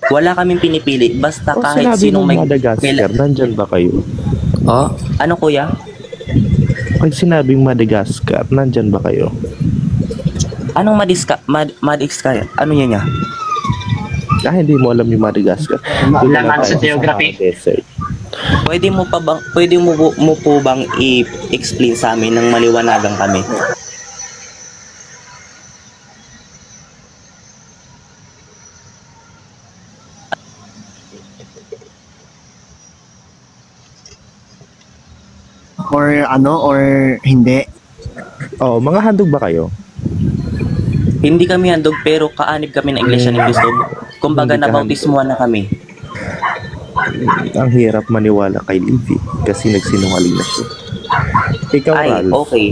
Wala kaming pinipili. Basta O kahit sinabi sinong mo may... Madagascar, nandyan ba kayo? Oh, Ano kuya? Pag sinabing Madagascar, nandyan ba kayo? Anong Madagascar? Ano niya? Hindi mo alam yung Madagascar. Doon Alam na ano sa tayo geography? desert. Pwede mo po bang i-explain sa amin ng maliwanagan kami? Or hindi. Oo, mga handog ba kayo? Hindi kami handog pero kaanib kami ng Iglesia ni Cristo. Kumbaga Hindi ka nabautismuhan na kami. Ang hirap maniwala kay Livy kasi nagsinungaling na siya. Ikaw, Ay, Ralph. okay.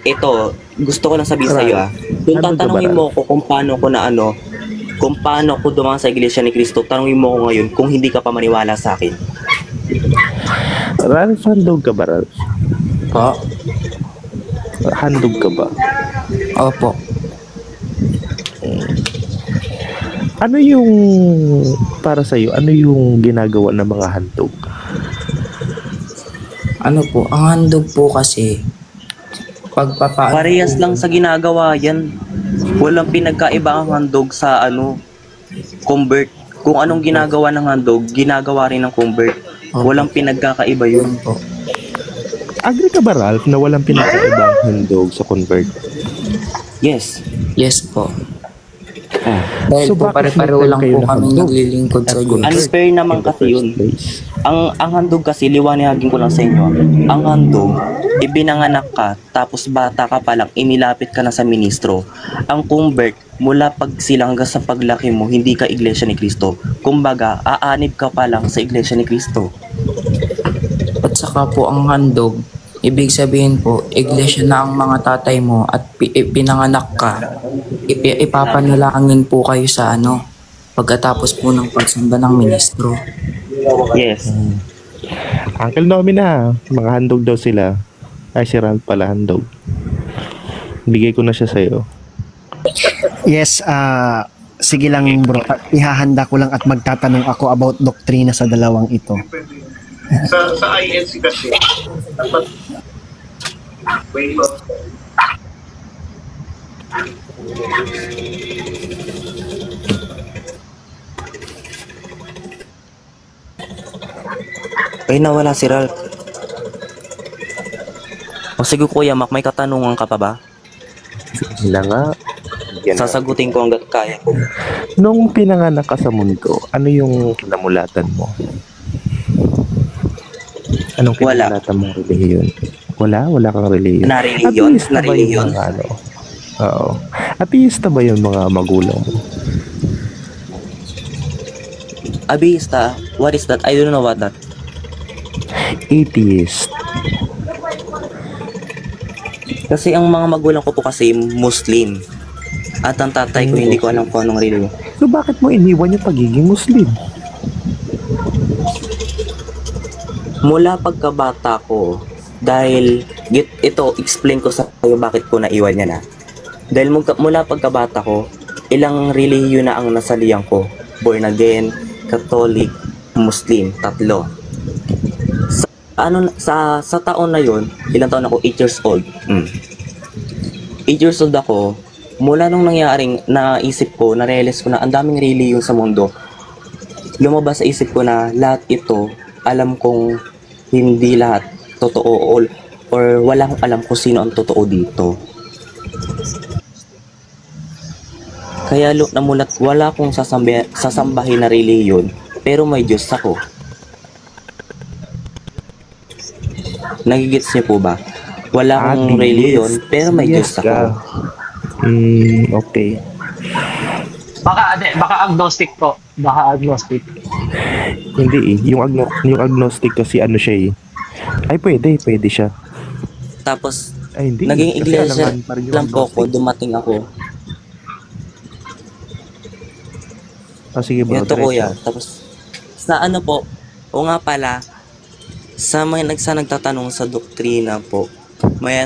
Ito, gusto ko lang sabihin sa iyo Kung Handog ka ba, tatanungin mo ko kung paano ko dumaan sa Iglesia ni Cristo, tanungin mo ko ngayon kung hindi ka pa maniwala sa akin. Ralph, handog ka ba, Ralph? po. Handog ka ba? Opo. Ano yung, para sa'yo, ano yung ginagawa ng mga handog? Ano po, ang handog po kasi, pagpapaano Parehas po, lang sa ginagawa yan. Walang pinagkaiba ang handog sa convert. Kung anong ginagawa ng handog, ginagawa rin ng convert. Walang pinagkakaiba yun. po. Agree ka ba, Ralph, na walang pinagkaibang handog sa convert? Yes. Yes po. Dahil So, po bakit pare-pareho nagkaroon lang kayo po ng kami handog? naglilingkod sa Diyos. Unfair naman In the kasi first yun. place. Ang handog kasi, liwanagin ko lang sa inyo. Ang handog, ibinanganak ka, tapos bata ka pa lang, inilapit ka na sa ministro. Ang convert, mula pagsilang hanggang sa paglaki mo, hindi ka Iglesia ni Cristo. Kumbaga, aanib ka pa lang sa Iglesia ni Cristo. At saka po ang handog, ibig sabihin po, iglesia na ang mga tatay mo at pinanganak ka, ipapanalangin po kayo sa pagkatapos po ng pagsamba ng ministro. Yes. Uncle Nomi na, mga handog daw sila. Ay, si Ralph pala handog. Bigay ko na siya sa'yo. Yes, sige lang bro. Ihahanda ko lang at magtatanong ako about doktrina sa dalawang ito. Sa INC kasi dapat way of Ay, nawala si Ralph. O sige Kuya Mac, may katanungan ka pa ba? Sila nga. Yan na. Sasagutin ko hanggat kaya ko. Nung pinanganak ka sa mundo, ano yung kinamulatan mo? Anong Wala. kinamulatan mo relihiyon? Wala kang relihiyon. Na relihiyon? Ateista Na ba yung relihiyon? mga Oo. Ateista ba yung mga magulang mo? Abeista? What is that? I don't know what that. Atheist. Kasi ang mga magulang ko po kasi Muslim. At ang tatay ko hindi ko alam kung anong relihiyon. So bakit mo iniwan yung pagiging Muslim? Mula pagkabata ko, dahil ito, explain ko sa kayo bakit ko naiwan yan Dahil mula pagkabata ko, ilang relihiyon na ang nasalihan ko. Born again, Catholic, Muslim, 3. Sa taon na yon, ilang taon ako? 8 years old. 8 years old ako, mula nung nangyaring naisip ko, na-realize ko na ang daming relihiyon sa mundo, lumabas sa isip ko na lahat ito, alam kong hindi lahat totoo or wala akong alam kung sino ang totoo dito. Kaya namulat, wala akong sasambahin na relihiyon, pero may Diyos ako. Nagigits niyo po ba? Wala akong relihiyon, pero may Diyos ako. Okay. Baka agnostic po. Baka agnostic. Hindi yung agnostic kasi ano siya Ay, pwede siya. Tapos, Ay, hindi. naging Kasi iglesia alangan pa rin yung lang po ako, agnostic. dumating ako. Sige bro, Ito kuya. diretso. Tapos, sa o nga pala, sa mga nagtatanong sa doktrina po, may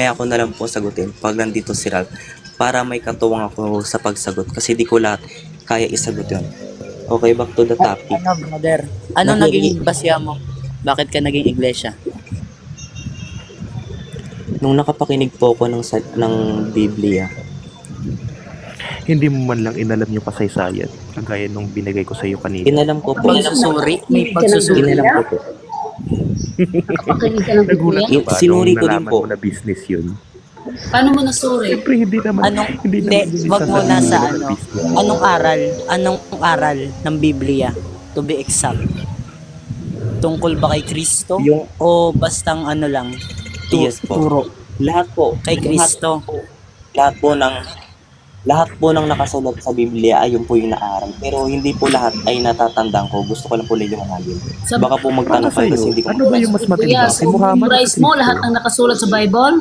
ako na lang po sagutin pag nandito si Ralph para may katuwang ako sa pagsagot kasi di ko lahat kaya isagot yun. Okay, back to the topic. Ano, brother? Ano naging basya mo? Bakit ka naging iglesia? Nung nakapakinig po ako ng Biblia, Hindi mo man lang inalam yung kasaysayan, kagaya nung binigay ko sa iyo kanina. inalam ko po. Pagsusuri? May pagsusuri. Inalam ko po. Nakapakinig ka ng Nagulat Biblia? ka ba Sinuri nung ko din nalaman po. mo na business yun? Paano mo nasuri? Siyempre, hindi naman. Anong, hindi hindi, naman wag mo na sa sasabihin ano. na business. Anong aral ng Biblia? To be exact. Tungkol ba kay Kristo? Yung- O bastang ano lang? Yes po. Turo. Lahat po. Kay Kristo. Lahat po ng nakasulat sa Biblia ay yun po yung naaral. Pero hindi po lahat ay natatandaan ko. Gusto ko lang po liwanagin. Sa Baka po magtanong Para kayo kasi sa'yo, hindi ko ano ba yung mas Kuya, matanda? Si so Muhammad o memorize si mo Cristo? lahat ng nakasulat sa Bible?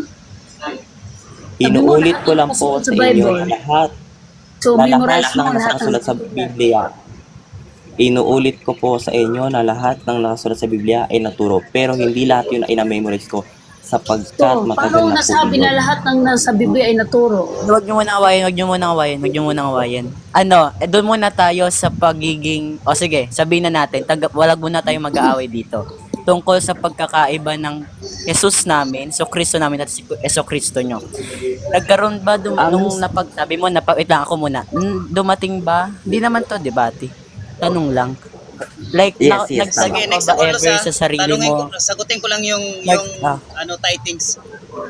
Inuulit ko lang po sa inyo na lahat. So Na lahat memorize mo ng lahat ng nakasulat sa Biblia. Inuulit ko po sa inyo na lahat ng nakasulat sa Biblia ay naturo. Pero hindi lahat yun ay na-memorize ko sapagkat So, matagal paano na po nasabi na yun. lahat ng nasa Biblia ay naturo? Huwag niyo muna awayin. Ano, doon muna tayo sa pagiging, sige, sabihin na natin, walag muna tayo mag-aaway dito. Tungkol sa pagkakaiba ng Jesus namin, so Kristo namin at so Kristo nyo. Nagkaroon ba nung napagsabi mo, wait lang ako muna, dumating ba? Hindi naman to debate. Tanong lang. Like, Yes, yes, nagsagay tama. ka ba ever sa sarili mo? Sagutin ko lang yung titings.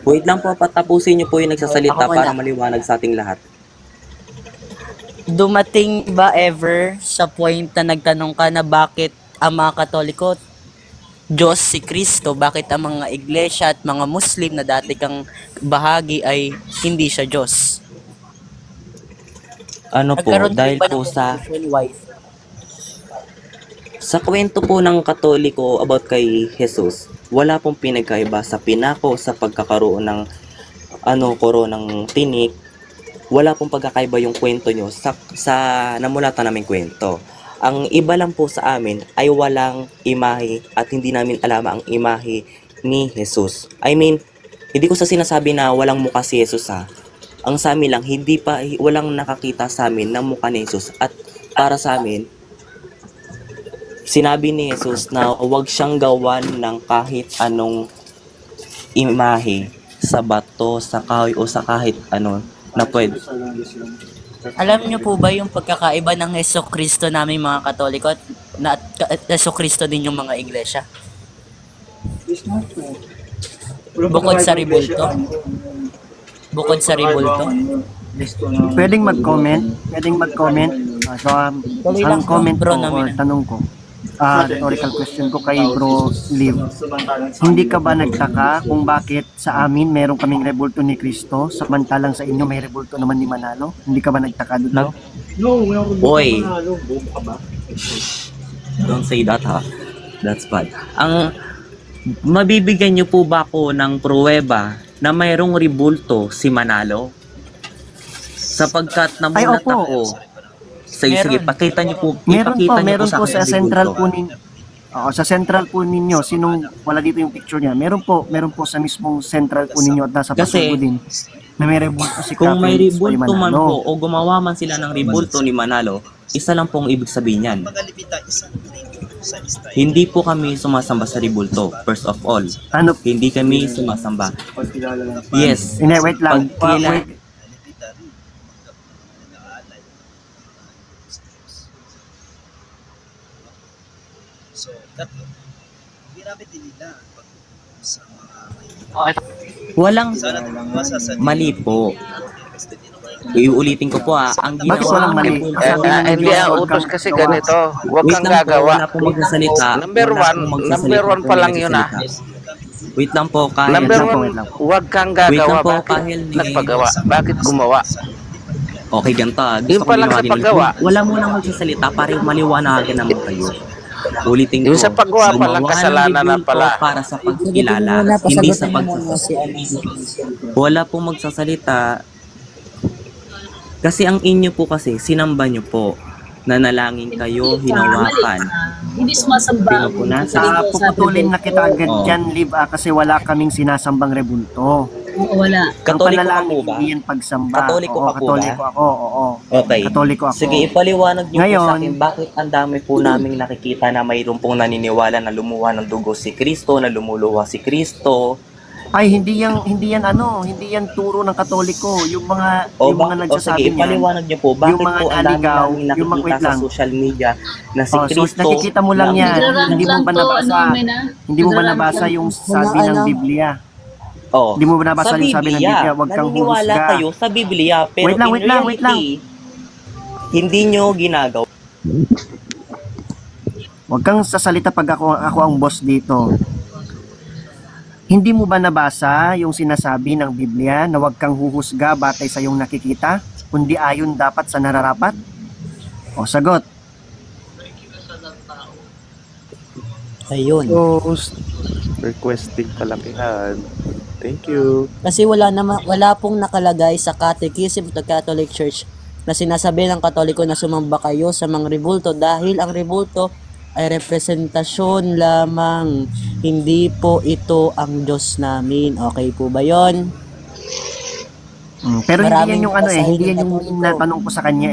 Wait lang po, patapusin niyo po yung nagsasalita Ako muna. para maliwanag sa ating lahat. Dumating ba ever sa point na nagtanong ka na bakit ang mga Katoliko Diyos si Kristo, bakit ang mga iglesia at mga Muslim na dati kang bahagi ay hindi siya Diyos? Ano po, Nagkaroon dahil ba ng po sa confusion? Why? Sa kwento po ng Katoliko about kay Jesus, wala pong pinagkaiba sa pinako sa pagkakaroon ng koronang tinik. Wala pong pagkakaiba yung kwento nyo sa namulatan naming kwento. Ang iba lang po sa amin ay walang imahe at hindi namin alam ang imahe ni Jesus. I mean, hindi ko sa sinasabi na walang mukha si Jesus ha. Ang sa amin lang, walang nakakita sa amin na mukha ni Jesus. At para sa amin, sinabi ni Jesus na huwag siyang gawan ng kahit anong imahe sa bato, sa kahoy o sa kahit ano na pwede. Alam niyo po ba yung pagkakaiba ng Heso Kristo namin mga Katoliko at Heso Kristo din yung mga iglesia? Bukod sa ribulto? Pwedeng mag-comment. So, Tuloy lang ang comment bro, ko or namin. tanong ko, rhetorical question ko kay Bro Liv. Hindi ka ba nagtaka kung bakit sa amin meron kaming rebulto ni Kristo, samantalang sa inyo may rebulto naman ni Manalo? Hindi ka ba nagtaka doon? Oy, don't say that ha. That's bad. Mabibigyan niyo po ba ako ng pruweba na mayroong ribulto si Manalo? Sapagkat namulat opo. ako. Sige, pakita niyo po. Meron sa po akin sa ang central ribulto. po ninyo. Oo, sa central po ninyo, sinong wala dito yung picture niya. Meron po sa mismong central po ninyo at nasa Kasi, Pasugo din. Na may rebulto si Kung may Captain Spoy ribulto man Manalo. po o gumawa man sila ng ribulto ni Manalo, isa lang pong ibig sabihin yan. Hindi po kami sumasamba sa ribulto, first of all. Ano? Hindi kami sumasamba. Yes. Hindi, wait lang. Pag So, tatlo. Ginamit din nila sa mga Okay. Walang sana tumasa sa mali po. Iuulitin ko po ang Bakit walang mali? Hindi ang utos kasi ganito. Huwag Wait kang lang po, gagawa. wala po magsasalita. Number Wala one, po magsasalita number one po pa lang yung yun, nagsasalita. Wait lang po, kahit Number lang po, one, wait lang. huwag kang Wait lang gagawa. po, Bakit kahil nagpagawa? Bakit gumawa? Okay, ganito. Gusto Yung ko pa lang sa liwanagin. paggawa. Wala mo nang magsasalita para maliwanagan naman kayo. Ulitin ko. Yung sa paggawa pa lang, gumawa ng kasalanan na ribulto pala. para sa pagkilala, hindi sa pagsasalita. Wala pong magsasalita. Kasi ang inyo po kasi, sinamba nyo po. Nanalangin kayo, hinawakan. Hindi sumasamba. Pinupunasan. Puputulin na kita agad Oo. dyan, Liv, kasi wala kaming sinasambang rebulto. Wala. Ang Katoliko ka panalangin, po ba? hindi yan pagsamba. Katoliko Oo, ka po ba? Katoliko ako, oo. Okay. Katoliko ako. Sige, ipaliwanag niyo po Ngayon, sa akin bakit ang dami po naming nakikita na mayroon pong naniniwala na lumuha ng dugo si Kristo, na lumuluha si Kristo. Ay, hindi yan turo ng Katoliko. Yung mga nagsasabi sige, niyan. ipaliwanag niyo po bakit yung mga po ang dami naligaw, naming yung mga- nakikita wait sa lang. social media na si Kristo. Nakikita mo lang yan. Hindi mo ba nabasa? Hindi mo ba nabasa yung sabi ng Biblia? Oh. Hindi mo ba nabasa yung sabi ng Biblia? Huwag kang naniniwala huhusga. kayo sa Biblia, pero Wait lang, in wait lang, wait lang. reality, hindi nyo ginagawa. Huwag kang sasalita pag ako ang boss dito. Hindi mo ba nabasa yung sinasabi ng Biblia na huwag kang huhusga batay sa iyong nakikita, kundi ayon dapat sa nararapat? O, sagot. Ayun. Post. Requesting kalakihan. Thank you. Kasi wala pong nakalagay sa Catechism of the Catholic Church na sinasabi ng Katoliko na sumamba kayo sa mga rebulto dahil ang rebulto ay representasyon lamang. Hindi po ito ang Diyos namin. Okay po ba yon? Pero Maraming hindi yan yung hindi yan yung Katoliko. natanong ko sa kanya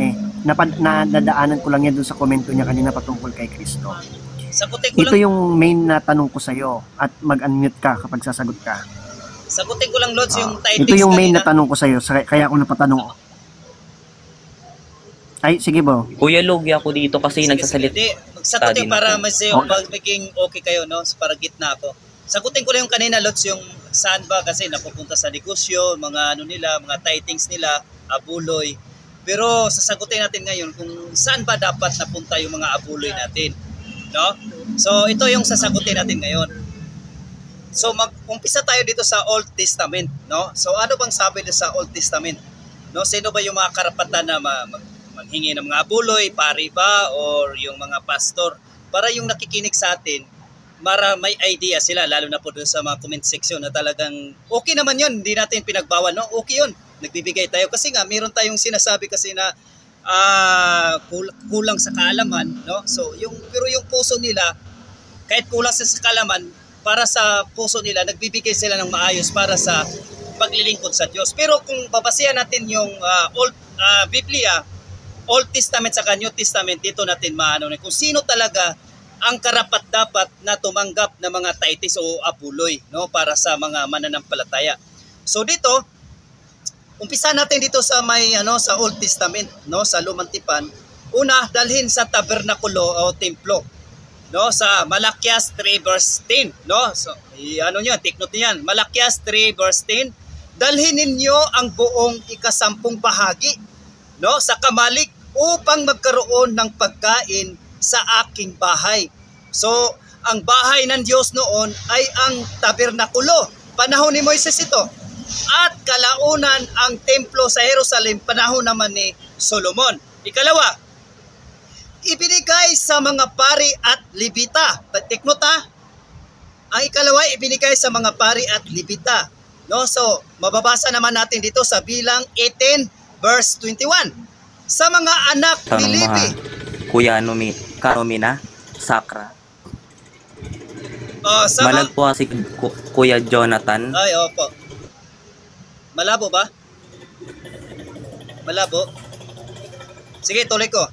nadadaanan ko lang yan dun sa komento niya kanina patungkol kay Kristo. Sagutin ko Ito lang, yung main na tanong ko sa iyo at mag-unmute ka kapag sasagot ka. sagutin ko lang Lods yung titles Ito yung main na kanina. tanong ko sa iyo, kaya ako napatanong. Ay, sige bro. Kuya Logi ako dito kasi nagsasalita. Hindi, magsagutin Study para natin. mas Okay. magiging okay kayo, no? Para gitna ako. Sagutin ko lang yung kanina, Lods, yung saan ba kasi napupunta sa negosyo, mga ano nila, mga titings nila, abuloy. Pero sasagutin natin ngayon kung saan ba dapat napunta yung mga abuloy natin, no? So ito yung sasagutin natin ngayon. So mag-umpisa tayo dito sa Old Testament, no? So ano bang sabi dito sa Old Testament? No, sino ba yung mga karapatan na maghingi ng mga abuloy, pari ba or yung mga pastor para yung nakikinig sa atin para may idea sila, lalo na po doon sa mga comment section na talagang okay naman yun, hindi natin pinagbawal, no? Okay yun, nagbibigay tayo kasi nga meron tayong sinasabi kasi na kulang sa kaalaman, no? So pero yung puso nila kahit kulang sa kaalaman, para sa puso nila nagbibigay sila ng maayos para sa paglilingkod sa Diyos. Pero kung babasehan natin yung Biblia, Old Testament sa New Testament, dito natin maano kung sino talaga ang karapat-dapat na tumanggap ng mga titles o abuloy, no, para sa mga mananampalataya. So dito, umpisa natin dito sa sa Old Testament, no, sa Lumang Tipan. Una, dalhin sa tabernakulo o templo, no, sa Malakias 3 verse 10, no. So take note niyan. Malakias 3 verse 10. Dalhin ninyo ang buong ikasampung bahagi, no, sa kamalig upang magkaroon ng pagkain sa aking bahay. So, ang bahay ng Diyos noon ay ang tabernakulo. Panahon ni Moises ito. At kalaunan ang templo sa Jerusalem, panahon naman ni Solomon. Ikalawa, ibinigay sa mga pari at libita. Take note ha. Ang ikalawa, ibinigay sa mga pari at libita. No? So, mababasa naman natin dito sa Bilang 18 verse 21. Sa mga anak ni Levi. Kuya Karomina, Sakra. Malagpo si Kuya Jonathan. Ay, opo. Malabo ba? Malabo? Sige, tuloy ko.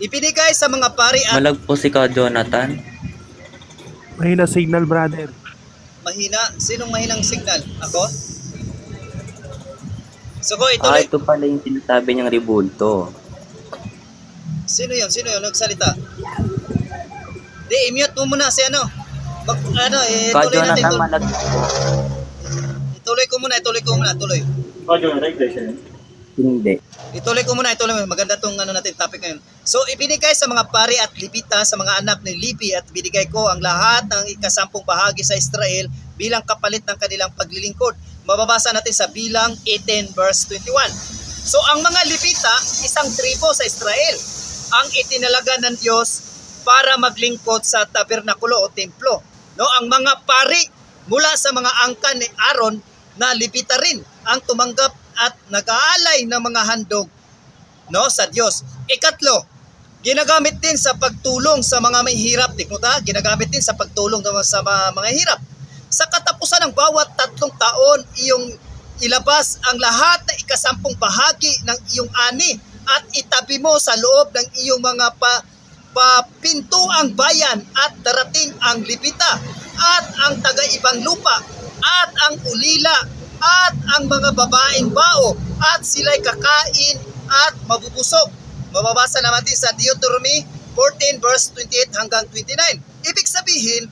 Ibinigay sa mga pari at... Malagpo si Kuya Jonathan. Mahina signal, brother. Mahina? Sinong mahinang signal? Ako? So, go, ituloy. Ito pala yung sinasabi niyang rebulto. Sino yun? Sino yun? Nagsalita. Di, i-mute mo muna si ano. Kuya Tuloy natin. Jonathan, malagpo. Ituloy ko muna. Tuloy. Hindi. Ituloy ko muna. Maganda tong natin topic ngayon. So, ibinigay sa mga pari at libita, sa mga anak ni Levi, at binigay ko ang lahat ng ikasampung bahagi sa Israel bilang kapalit ng kanilang paglilingkod. Mababasa natin sa Bilang 18 verse 21. So, ang mga Levita, isang tribo sa Israel, ang itinalaga ng Diyos para maglingkod sa tabernakulo o templo. No, ang mga pari mula sa mga angkan ni Aaron na Levita rin ang tumanggap at nag-aalay ng mga handog, no, sa Diyos. Ikatlo, ginagamit din sa pagtulong sa mga may hirap. Ginagamit din sa pagtulong sa mga hirap. Sa katapusan ng bawat 3 taon, iyong ilabas ang lahat na ikasampung bahagi ng iyong ani at itabi mo sa loob ng iyong mga pintuang bayan at darating ang lipita at ang taga-ibang lupa at ang ulila at ang mga babaeng bao at sila'y kakain at mabubusog. Mababasa naman din sa Deuteronomy 14 verse 28 hanggang 29. Ibig sabihin,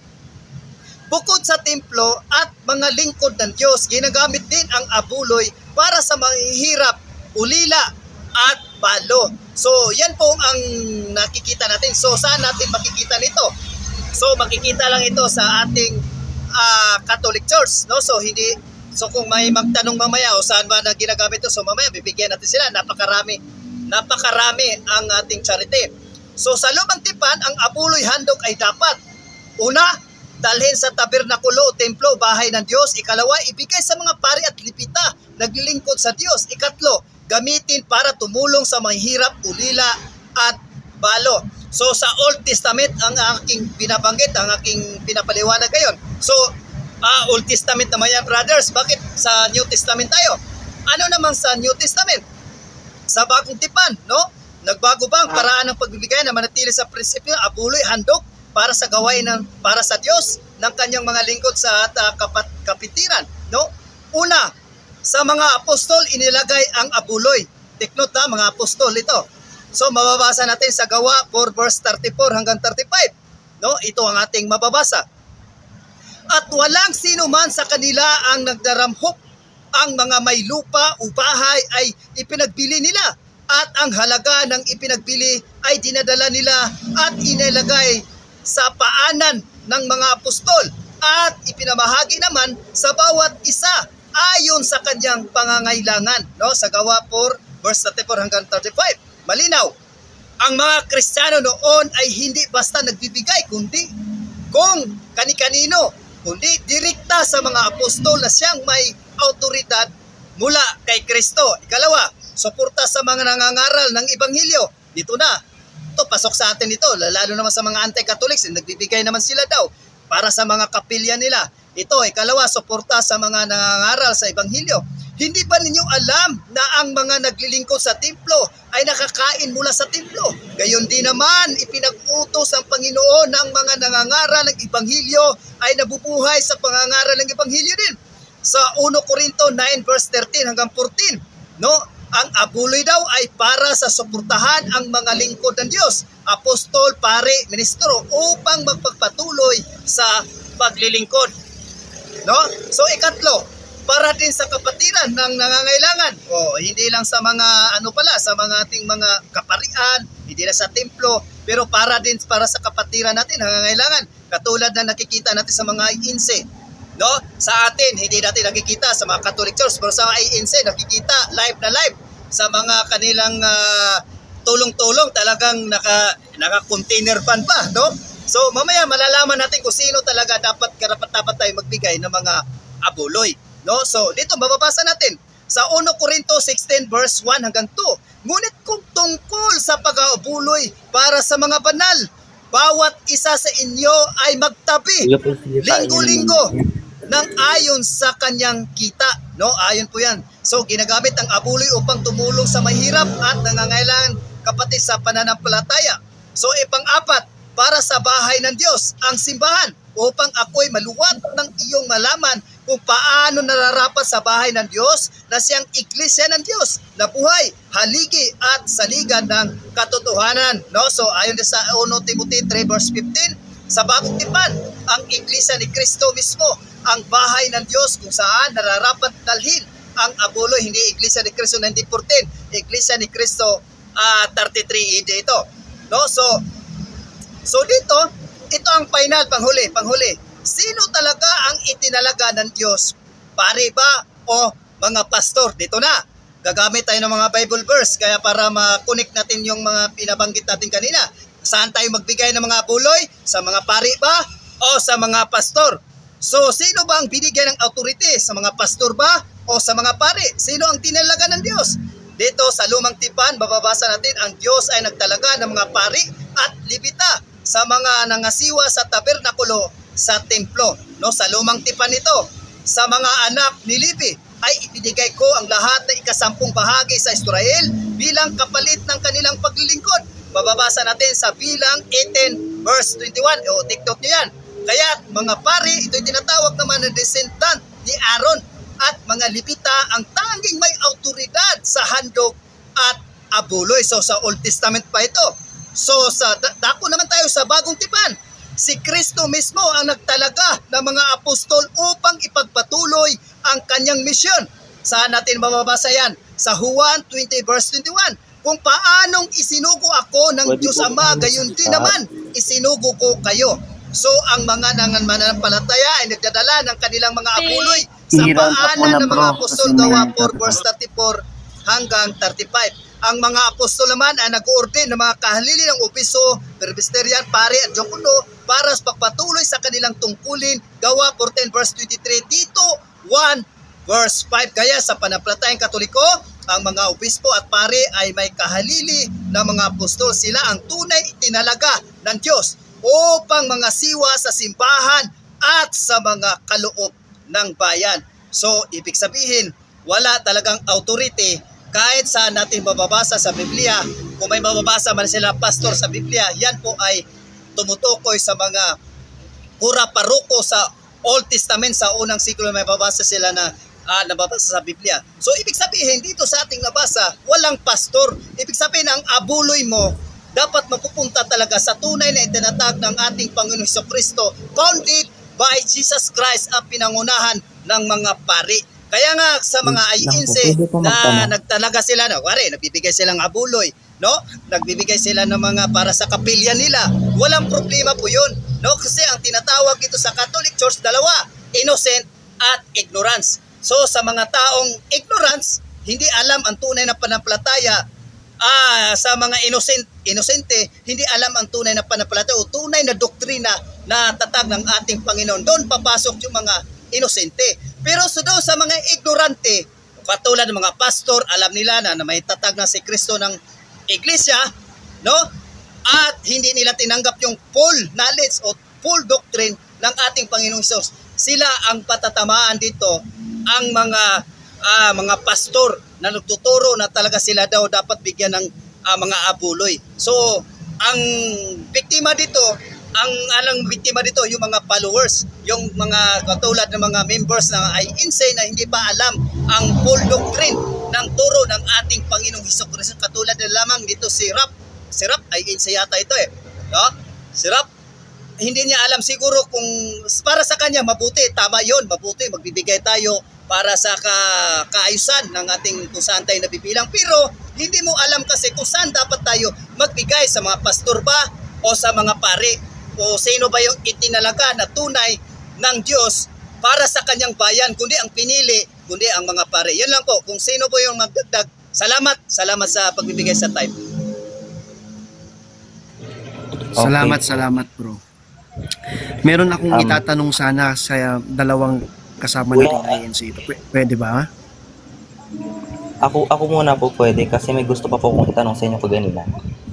bukod sa templo at mga lingkod ng Diyos, ginagamit din ang abuloy para sa mahihirap, ulila at balo. So, yan po ang nakikita natin. So, saan natin makikita nito? So, makikita lang ito sa ating Catholic Church. No? So, kung may magtanong mamaya o saan ba na ginagamit ito, so mamaya bibigyan natin sila. Napakarami ang ating charity. So, sa Lumang Tipan, ang abuloy handog ay dapat, una, dalhin sa tabernakulo o templo, bahay ng Diyos. Ikalawa, ibigay sa mga pari at lipita, naglilingkod sa Diyos. Ikatlo, gamitin para tumulong sa mahihirap, ulila at balo. So sa Old Testament ang aking binabanggit, ang aking pinapaliwanag ngayon. So Old Testament naman yan, brothers. Bakit sa New Testament tayo? Ano naman sa New Testament? Sa Bagong Tipan, no? Nagbago ba ang paraan ng pagbibigay na manatili sa prinsipyo, abuloy, handog para sa gawain para sa Diyos ng kanyang mga lingkod sa kapitiran, no? Una, sa mga apostol inilagay ang abuloy. Take note na, mga apostol ito. So mababasa natin sa Gawa 4 verse 34 hanggang 35. No? Ito ang ating mababasa. At walang sino man sa kanila ang nagdaramhok. Ang mga may lupa o bahay ay ipinagbili nila. At ang halaga ng ipinagbili ay dinadala nila at inilagay sa paanan ng mga apostol. At ipinamahagi naman sa bawat isa ayon sa kanyang pangangailangan, no? Sa Gawa 4 verse 34 hanggang 35. Malinaw, ang mga Kristiyano noon ay hindi basta nagbibigay kundi kung kani-kanino, kundi direkta sa mga apostol na siyang may autoridad mula kay Kristo. Ikalawa, suporta sa mga nangangaral ng Ebanghelyo. Dito na, ito pasok sa atin ito, lalo naman sa mga anti-Catholics, nagbibigay naman sila daw para sa mga kapilya nila. Ito, ikalawa, suporta sa mga nangangaral sa Ebanghelyo. Hindi ba ninyo alam na ang mga naglilingkod sa templo ay nakakain mula sa templo? Gayon din naman, ipinag-utos ang Panginoon ng mga nangangaral ng Ebanghelyo ay nabubuhay sa pangangaral ng Ebanghelyo din. Sa 1 Corinto 9 verse 13 hanggang 14, no? Ang abuloy daw ay para sa suportahan ang mga lingkod ng Diyos, apostol, pare, ministro, upang magpagpatuloy sa paglilingkod. No? So ikatlo, para din sa kapatiran ng nangangailangan. Hindi lang sa mga sa mga ating mga kaparian, hindi lang sa templo, pero para sa kapatiran natin nangangailangan. Katulad na nakikita natin sa mga INC. No? Sa atin, hindi natin nakikita sa mga Catholic Church, pero sa INC nakikita live na live sa mga kanilang tulong-tulong, talagang naka-container pan pa, no? So mamaya malalaman natin kung sino talaga dapat tayo magbigay ng mga abuloy, no? So dito mababasa natin sa 1 Corinto 16 verse 1 hanggang 2. Ngunit kung tungkol sa pag-aabuloy para sa mga banal, bawat isa sa inyo ay magtabi linggo-linggo ng ayon sa kanyang kita, no? Ayon po yan. So ginagamit ang abuloy upang tumulong sa mahirap at nangangailangan kapatid sa pananampalataya. So pang-apat, para sa bahay ng Diyos, ang simbahan, upang ako'y maluwat ng iyong malaman kung paano nararapat sa bahay ng Diyos na siyang iglesia ng Diyos na buhay, haligi at saligan ng katotohanan. No? So ayon sa 1 Timothy 3 verse 15, sa Bagong Tipan, ang iglesia ni Kristo mismo, ang bahay ng Diyos kung saan nararapat dalhin ang abuloy, hindi iglesia ni Kristo 1914, iglesia ni Kristo 33 AD ito. No? So dito, ito ang final, panghuli. Sino talaga ang itinalaga ng Diyos? Pare ba o mga pastor? Dito na, gagamit tayo ng mga Bible verse, kaya para ma-connect natin yung mga pinabanggit natin kanina. Saan tayo magbigay ng mga abuloy? Sa mga pare ba o sa mga pastor? So sino ba ang binigyan ng authority? Sa mga pastor ba o sa mga pare? Sino ang tinalaga ng Diyos? Dito sa Lumang Tipan, mababasa natin ang Diyos ay nagtalaga ng mga pari at libita sa mga nangasiwa sa tabernakulo sa templo. No? Sa Lumang Tipan ito, sa mga anak ni Levi, ay ibinigay ko ang lahat ng ikasampung bahagi sa Israel bilang kapalit ng kanilang paglilingkod. Mababasa natin sa Bilang 18 verse 21. O, TikTok nyo yan. Kaya mga pari, ito'y tinatawag naman na descendant ni Aaron at mga Levita ang tanging may autoridad sa handog at abuloy. So sa Old Testament pa ito. So sa dako naman tayo sa Bagong Tipan. Si Kristo mismo ang nagtalaga ng mga apostol upang ipagpatuloy ang kanyang misyon. Saan natin mababasa yan? Sa Juan 20 verse 21. Kung paanong isinugo ako ng Diyos Ama, gayon din naman isinugo ko kayo. So ang mga mananampalataya ay nagdadala ng kanilang mga apuloy sa paanan ng mga apostol. Gawa 4 verse 34 hanggang 35. Ang mga apostol naman ay nag-ordain ng mga kahalili ng opiso, presbyterian, pare at diakono para sa pagpatuloy sa kanilang tungkulin. Gawa 14 verse 23, Tito 1 verse 5. Kaya sa pananampalatayang Katoliko, ang mga obispo at pare ay may kahalili ng mga apostol. Sila ang tunay itinalaga ng Diyos upang mga siwa sa simbahan at sa mga kaloob ng bayan. So, ibig sabihin, wala talagang authority kahit saan natin mababasa sa Biblia. Kung may mababasa man sila pastor sa Biblia, yan po ay tumutukoy sa mga pura paruko sa Old Testament. Sa unang siklo may mababasa sila na nababasa sa Biblia. So ibig sabihin dito sa ating nabasa, walang pastor. Ibig sabihin ang abuloy mo dapat mapupunta talaga sa tunay na itinatag ng ating Panginoon Jesucristo, founded by Jesus Christ ang pinangunahan ng mga pari. Kaya nga sa mga INC na nagtalaga sila, nagbibigay silang abuloy, no? Nagbibigay sila ng mga para sa kapilya nila. Walang problema po 'yun, no? Kasi ang tinatawag dito sa Catholic Church dalawa, innocent at ignorance. So sa mga taong ignorance, hindi alam ang tunay na pananampalataya, sa mga inosente, hindi alam ang tunay na pananampalataya o tunay na doktrina na tatag ng ating Panginoon. Doon papasok yung mga inosente. Pero so daw sa mga ignorante, katulad ng mga pastor, alam nila na may tatag na si Kristo ng iglesia, no? At hindi nila tinanggap yung full knowledge o full doctrine ng ating Panginoong Hesus. Sila ang patatamaan dito, ang mga pastor na nagtuturo na talaga sila daw dapat bigyan ng mga abuloy. So, ang biktima dito, ang biktima dito yung mga followers, yung mga katulad ng mga members ng INC na hindi pa alam ang full doctrine ng turo ng ating Panginoong Hesus. Katulad na lamang dito si Rap INC yata ito no? Si Rap, hindi niya alam siguro kung para sa kanya mabuti, tama yon, mabuti, magbibigay tayo para sa kaayusan ng ating kung saan tayo nabibilang. Pero hindi mo alam kasi kung saan dapat tayo magbigay, sa mga pastor ba o sa mga pare, o sino ba yung itinalaga na tunay ng Diyos para sa kanyang bayan, kundi ang pinili, kundi ang mga pare. Yan lang po, kung sino po yung magdagdag. Salamat sa pagbibigay sa time. Okay. Salamat bro. Meron akong itatanong sana sa dalawang kasama natin INC. Pwede ba? Ako muna po pwede kasi may gusto pa po akong itanong sa inyo kaganina.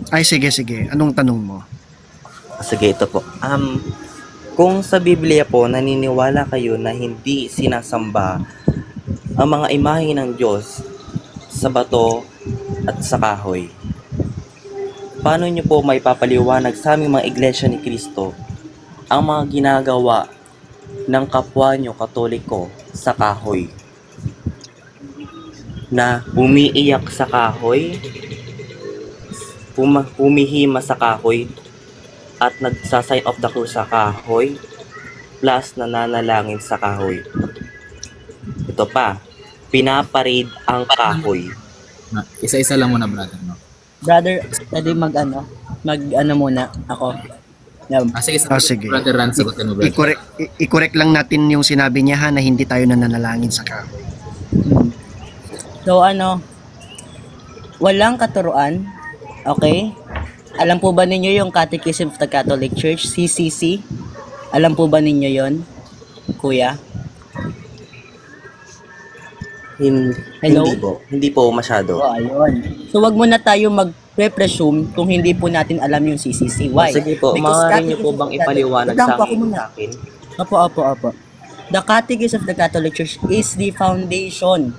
Ay sige. Anong tanong mo? Sige, ito po. Kung sa Biblia po naniniwala kayo na hindi sinasamba ang mga imahe ng Diyos sa bato at sa kahoy, paano nyo po may papaliwanag sa aming mga iglesia ni Kristo ang mga ginagawa ng kapwa nyo Katoliko sa kahoy? Na umiiyak sa kahoy, humihima sa kahoy, at nagsa-sign of the cross sa kahoy, plus nananalangin sa kahoy. Ito pa, pinaparade ang kahoy. Isa-isa lang muna, brother, no? Brother, pwede mag muna ako. Sige. Brother Ran, sagutin mo, brother. I-correct lang natin yung sinabi niya na hindi tayo nananalangin sa kahoy. So walang katuruan, okay? Alam po ba ninyo yung Catechism of the Catholic Church, CCC? Alam po ba ninyo yon, kuya? Hello? Hindi po masyado. Ayun. So wag muna tayo mag-presume kung hindi po natin alam yung CCC. Why? Sige po, maaari niyo po bang ipaliwanag sa akin? Opo. The Catechism of the Catholic Church is the foundation,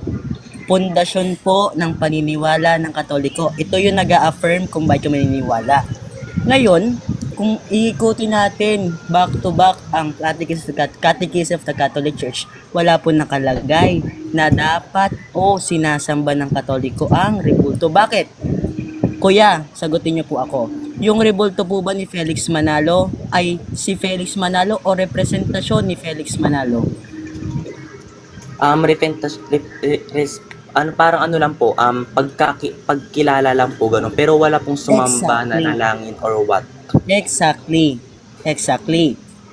pundasyon po ng paniniwala ng Katoliko. Ito yung nag-a-affirm kung bakit yung maniniwala. Ngayon, kung iikutin natin back to back ang Catechism of the Catholic Church, wala po nakalagay na dapat o sinasamba ng Katoliko ang rebulto. Bakit? Kuya, sagutin niyo po ako. Yung rebulto po ba ni Felix Manalo ay si Felix Manalo o representasyon ni Felix Manalo? Parang ano lang po, pagkilala lang po ganun. Pero wala pong sumamba na nalangin or what. Exactly.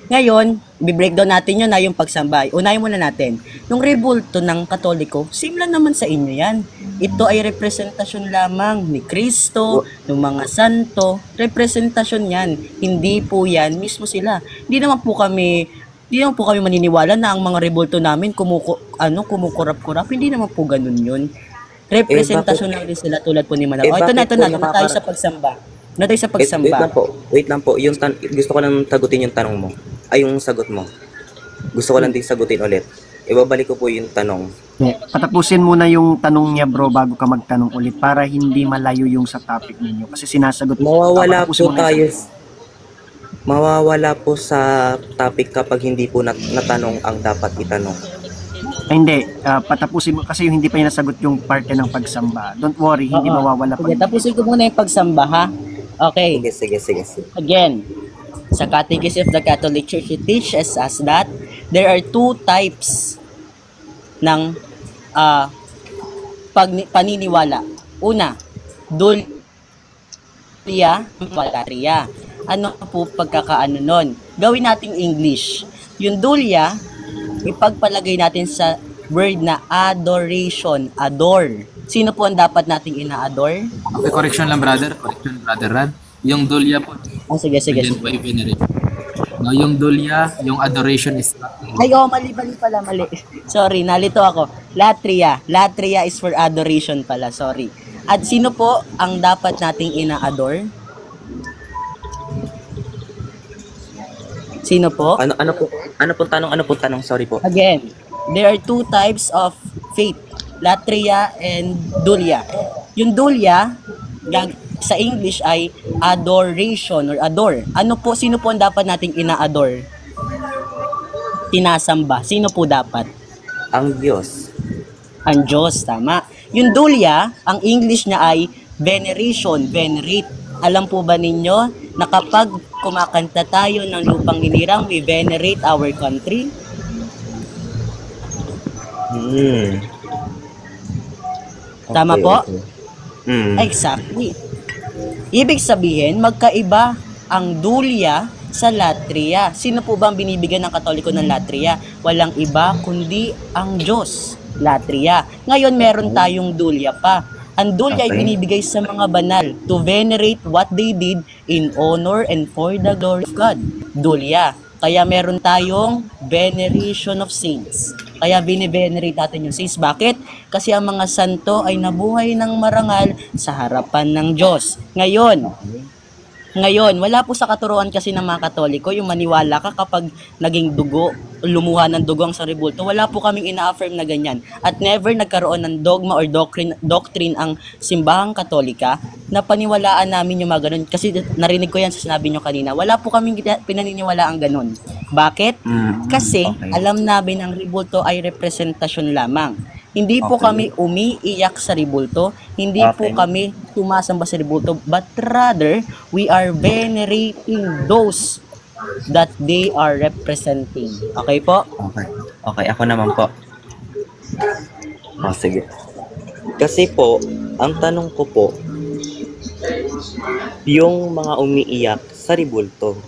Ngayon, bi-breakdown natin yun na yung pagsamba. Unahin muna natin. Yung rebulto ng Katoliko, same lang naman sa inyo yan. Ito ay representasyon lamang ni Kristo, ng mga santo. Representasyon yan. Hindi po yan mismo sila. Hindi naman po kami maniniwala na ang mga rebulto namin kumukurap-kurap. Hindi naman po ganun yun. Representasyon na rin sila tulad po ni Manalo. Ito na tayo sa pagsamba. Wait lang po. Gusto ko lang tagutin yung tanong mo. Ay, yung sagot mo. Gusto ko lang din sagutin ulit. Ibabalik ko po yung tanong. Patapusin muna yung tanong niya, bro, bago ka magtanong ulit para hindi malayo yung sa topic ninyo. Kasi sinasagot Mawawala po sa topic kapag hindi po natanong ang dapat itanong. Hindi, patapusin mo kasi yung hindi pa nasagot yung parte ng pagsamba. Don't worry, hindi mawawala pa. Sige, tapusin ko muna yung pagsamba, ha? Okay. Sige. Again, sa Catechism of the Catholic Church, it teaches us that there are two types ng paniniwala. Una, dulya, palatria. Ano po pagkakaano nun? Gawin nating English. Yung dulya, ipagpalagay natin sa word na adoration, adore. Sino po ang dapat nating ina-adore? Okay, correction lang, brother. Rad. Yung dulya po. Sige. No, yung dulya, yung adoration is mali pala. Sorry, nalito ako. Latria is for adoration pala, sorry. At sino po ang dapat nating ina-adore? Sino po? Ano pong tanong? Sorry po. Again, there are two types of faith, latria and dulya. Yung dulya, sa English ay adoration or adore. Sino po ang dapat nating ina-adore? Tinasamba. Sino po dapat? Ang Diyos. Ang Diyos, tama. Yung dulya, ang English niya ay veneration, venerate. Alam po ba ninyo na kapag kumakanta tayo ng lupang hinirang, we venerate our country? Tama po? Exactly. Ibig sabihin, magkaiba ang dulya sa latria. Sino po ba ang binibigyan ng Katoliko ng latria? Walang iba kundi ang Diyos. Latria. Ngayon meron tayong dulya pa. Ang dulya ay binibigay sa mga banal to venerate what they did in honor and for the glory of God. Dulya. Kaya meron tayong veneration of saints. Kaya bine-venerate natin yung saints. Bakit? Kasi ang mga santo ay nabuhay ng marangal sa harapan ng Diyos. Ngayon, wala po sa katuruan kasi ng mga Katoliko yung maniwala ka kapag naging dugo, lumuha ng dugo ang sa rebulto. Wala po kaming ina-affirm na ganyan. At never nagkaroon ng dogma or doctrine ang simbahang Katolika na paniwalaan namin yung mga ganun. Kasi narinig ko yan sa sinabi nyo kanina. Wala po kaming pinaniniwala ang ganun. Bakit? Kasi alam namin ang rebulto ay representasyon lamang. Hindi po kami umiiyak sa rebulto, hindi po kami sumasamba sa rebulto, but rather, we are venerating those that they are representing. Okay po? Okay, ako naman po. Sige. Kasi po, ang tanong ko po, yung mga umiiyak sa rebulto,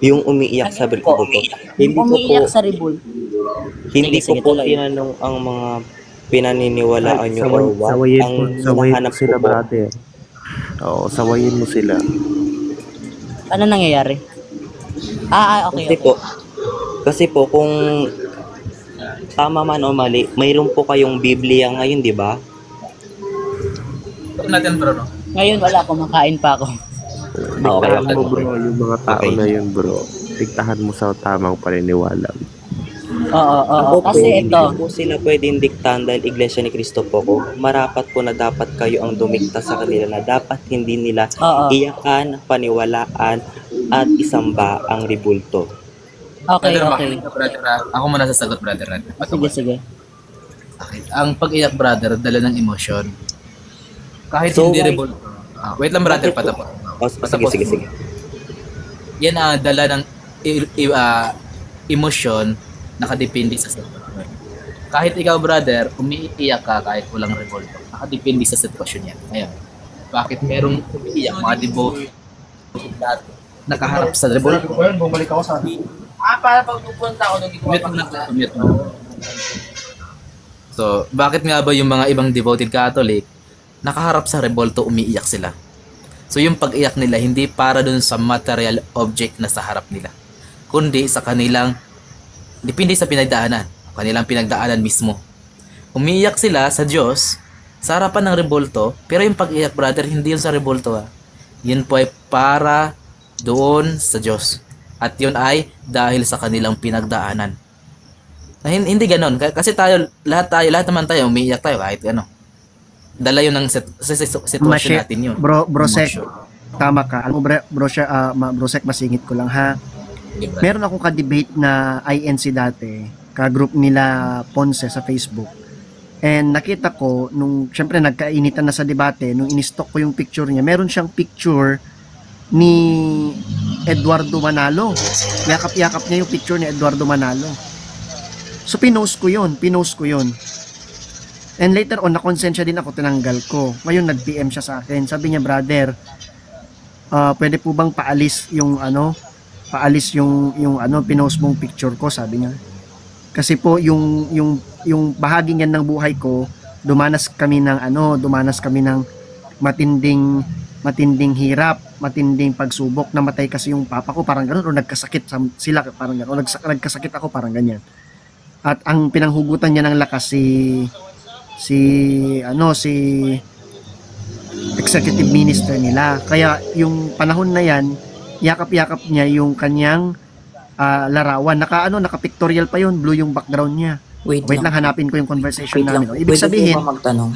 yung umiiyak sa rebulto, hindi ko po tinanong ang mga pinaniniwalaan nyo or what. Sawayin mo sila, brother. Oo, sawayin mo sila. Ano nangyayari? Okay. Kasi po, kung tama man o mali, mayroon po kayong Biblia ngayon, di ba? Natin, bro. Ngayon wala, kumakain pa ako. Biglaan mo, bro, yung mga tao na yun, bro. Diktahan mo sa tamang paniniwala. Oo. Ako po, Kasi hindi ito, ko po sila pwedeng diktahan dahil Iglesia ni Cristo po ko. Marapat po na dapat kayo ang dumikta sa kanila na dapat hindi nila oo. iyakan, paniwalaan, at isamba ang rebulto. Okay, Brother, okay. brother, ako muna sasagot, brother. Sige. Okay. Ang pag-iyak, brother, dala ng emosyon. Kahit So, hindi why- revolt. Wait lang, brother, patapos. Oh, sige. Yan dala ng emosyon, nakadepende sa sitwasyon. Kahit ikaw, brother, umiiyak ka kahit walang revolt. Nakadepende sa sitwasyon yan. Ngayon, bakit merong umiiyak, mga devoted nakaharap sa revolt? Bumalik ako sa Para pag pupunta ako doon, Commute mo. So, bakit nga ba yung mga ibang devoted Catholic nakaharap sa revolto, umiiyak sila? So, yung pag-iyak nila hindi para dun sa material object na sa harap nila, kundi sa kanilang, depende sa pinagdaanan, kanilang pinagdaanan mismo. Umiiyak sila sa Diyos sa harapan ng revolto, pero yung pag-iyak, brother, hindi yun sa revolto. Yun po ay para doon sa Diyos. At yun ay dahil sa kanilang pinagdaanan. Hindi ganon. Kasi lahat naman tayo, umiiyak tayo kahit ano. Dala yun ng sitwasyon natin yun. Brosek, tama ka. Alam mo, Brosek, masingit ko lang ha. Meron akong ka-debate na INC dati, ka-group nila Ponce sa Facebook. And nakita ko, syempre nagkainitan na sa debate, nung in-stock ko yung picture niya, meron siyang picture ni Eduardo Manalo. Yakap-yakap niya yung picture ni Eduardo Manalo. So pinost ko yun. And later on, nakonsensya din ako, tinanggal ko. Ngayon nag-PM siya sa akin. Sabi niya, brother, pwede po bang paalis yung pinost mong picture ko, sabi niya. Kasi po yung bahagi niyan ng buhay ko, dumanas kami ng matinding hirap, matinding pagsubok, namatay kasi yung papa ko, parang gano'n, o nagkasakit sila, parang gano'n, o nagkasakit ako, parang ganyan. At ang pinanghugutan niya ng lakas si executive minister nila. Kaya yung panahon na yan, yakap-yakap niya yung kanyang larawan. Naka-pictorial pa yun, blue yung background niya. Wait lang, hanapin ko yung conversation namin. Ibig sabihin, Pwede po ba magtanong?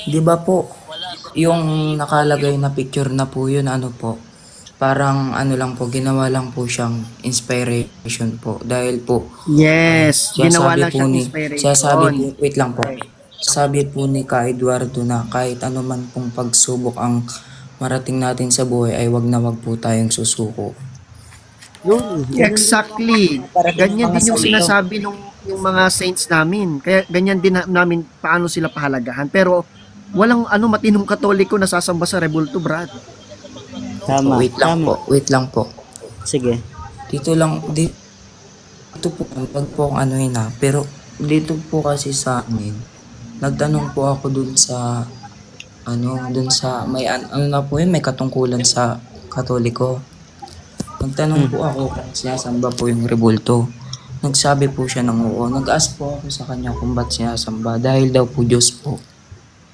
Di ba po, yung nakalagay na picture na po yun, parang lang po, ginawa lang po siyang inspiration po. Dahil po, yes, ginawa lang siyang inspiration. Wait lang po. Sabi po ni Ka Eduardo na kahit ano man pong pagsubok ang marating natin sa buhay ay wag na wag po tayong susuko. Exactly. Ganyan din yung sinasabi yung mga saints namin. Kaya ganyan din namin paano sila pahalagahan. Pero walang matinong Katoliko na sasamba sa rebulto, Brad. Tama. Wait lang po. Sige. Dito po, wag po akong pero dito po kasi sa amin, nagtanong po ako dun sa may katungkulan sa Katoliko. Nagtanong po ako kung sinasamba po yung rebulto. Nagsabi po siya ng oo. Nag-ask po ako sa kanya kung ba't sinasamba. Dahil daw po Diyos po.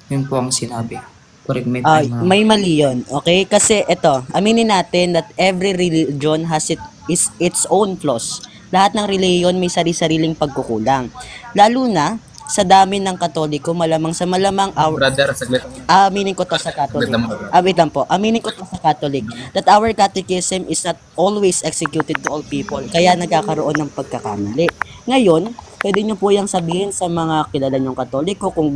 Yun po ang sinabi. Correct me. May mali yun, okay? Kasi ito, aminin natin that every religion has its own flaws. Lahat ng religion may sari-sariling pagkukulang. Lalo na sa dami ng Katoliko, malamang Brother, saglit. aminin ko to sa Catholic. Wait lang po. Aminin ko to sa Catholic that our catechism is not always executed to all people. Kaya nagkakaroon ng pagkakamali. Ngayon, pwede nyo po yung sabihin sa mga kilala nyong Katoliko kung